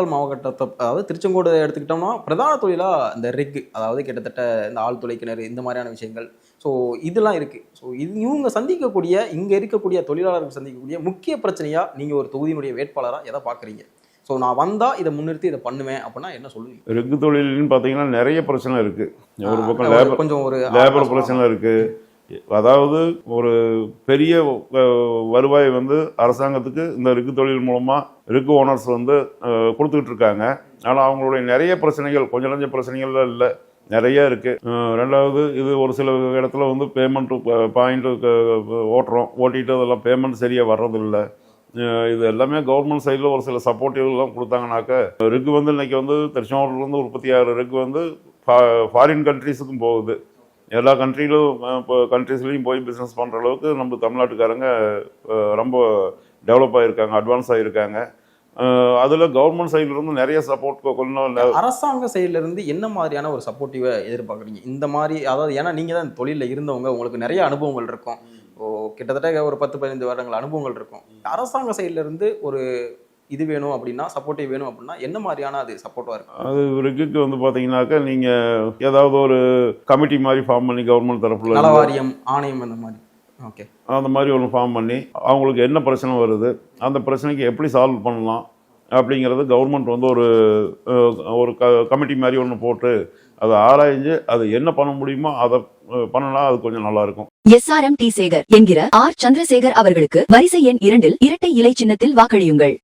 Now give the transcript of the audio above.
மாவட்டத்தை அதாவது திருச்செங்கோடு எடுத்துக்கிட்டோம்னா பிரதான தொழிலா இந்த ரிக் அதாவது கிட்டத்தட்ட இந்த ஆழ்துளை கிணறு இந்த மாதிரியான விஷயங்கள். ஸோ இதெல்லாம் இருக்கு. ஸோ இவங்க சந்திக்கக்கூடிய இங்க இருக்கக்கூடிய தொழிலாளர்கள் சந்திக்கக்கூடிய முக்கிய பிரச்சனையா நீங்க ஒரு தொகுதியினுடைய வேட்பாளரா எதை பாக்குறீங்க? ஸோ நான் வந்தா இதை முன்னிறுத்தி இதை பண்ணுவேன் அப்படின்னா என்ன சொல்லுவீங்க? ரிக் தொழில்னு பார்த்தீங்கன்னா நிறைய பிரச்சனை இருக்கு. ஒரு பக்கம் கொஞ்சம் ஒரு லேபர் பிரச்சனை இருக்கு. அதாவது ஒரு பெரிய வருவாய் வந்து அரசாங்கத்துக்கு இந்த ரிக்கு தொழில் மூலமா ரிக்கு ஓனர்ஸ் வந்து கொடுத்துக்கிட்டு இருக்காங்க. ஆனால் அவங்களுடைய நிறைய பிரச்சனைகள் கொஞ்சம் நஞ்ச பிரச்சனைகள்லாம் இல்லை, நிறைய இருக்கு. ரெண்டாவது இது ஒரு சில இடத்துல வந்து பேமெண்ட் பாயிண்ட் ஓட்டிட்டு அதெல்லாம் பேமெண்ட் சரியாக வர்றதில்லை. இது எல்லாமே கவர்மெண்ட் சைடில் ஒரு சில சப்போர்ட்டிவ்லாம் கொடுத்தாங்கனாக்க ரிக்கு வந்து இன்னைக்கு வந்து திருச்செங்கோட்டிலேருந்து உற்பத்தி ஆகிற ரிக்கு வந்து ஃபாரின் கண்ட்ரீஸுக்கும் போகுது. எல்லா கண்ட்ரிலும் இப்போ கண்ட்ரீஸ்லேயும் போய் பிஸ்னஸ் பண்ணுற அளவுக்கு நம்ம தமிழ்நாட்டுக்காரங்க ரொம்ப டெவலப் ஆகிருக்காங்க, அட்வான்ஸ் ஆகிருக்காங்க. அதில் கவர்மெண்ட் சைட்லேருந்து நிறைய சப்போர்ட் கொஞ்சம். அரசாங்க சைட்லேருந்து என்ன மாதிரியான ஒரு சப்போர்ட்டிவை எதிர்பார்க்குறீங்க இந்த மாதிரி? அதாவது ஏன்னா நீங்கள் தான் தொழிலில் இருந்தவங்க, உங்களுக்கு நிறைய அனுபவங்கள் இருக்கும். கிட்டத்தட்ட ஒரு 10-15 வருடங்கள் அனுபவங்கள் இருக்கும். அரசாங்க சைட்லேருந்து ஒரு இது வேணும் அப்படின்னா, சப்போர்ட்டிவ் வேணும் அப்படின்னா என்ன மாதிரியான அது சப்போர்ட்டாக இருக்கும்? அது ரிக்கு வந்து பார்த்தீங்கன்னாக்கா நீங்கள் ஏதாவது ஒரு கமிட்டி மாதிரி ஃபார்ம் பண்ணி கவர்மெண்ட் தரப்புல நல வாரியம் ஆணையம் அந்த மாதிரி ஓகே அந்த மாதிரி ஒன்று ஃபார்ம் பண்ணி அவங்களுக்கு என்ன பிரச்சனை வருது, அந்த பிரச்சனைக்கு எப்படி சால்வ் பண்ணலாம் அப்படிங்கிறது கவர்மெண்ட் வந்து ஒரு கமிட்டி மாதிரி ஒன்று போட்டு அதை ஆராய்ஞ்சு அது என்ன பண்ண முடியுமோ அதை பண்ணலாம். அது கொஞ்சம் நல்லா இருக்கும். SRM T சேகர் என்கிற R சந்திரசேகர் அவர்களுக்கு வரிசை எண் 2 இரட்டை இலை சின்னத்தில் வாக்களியுங்கள்.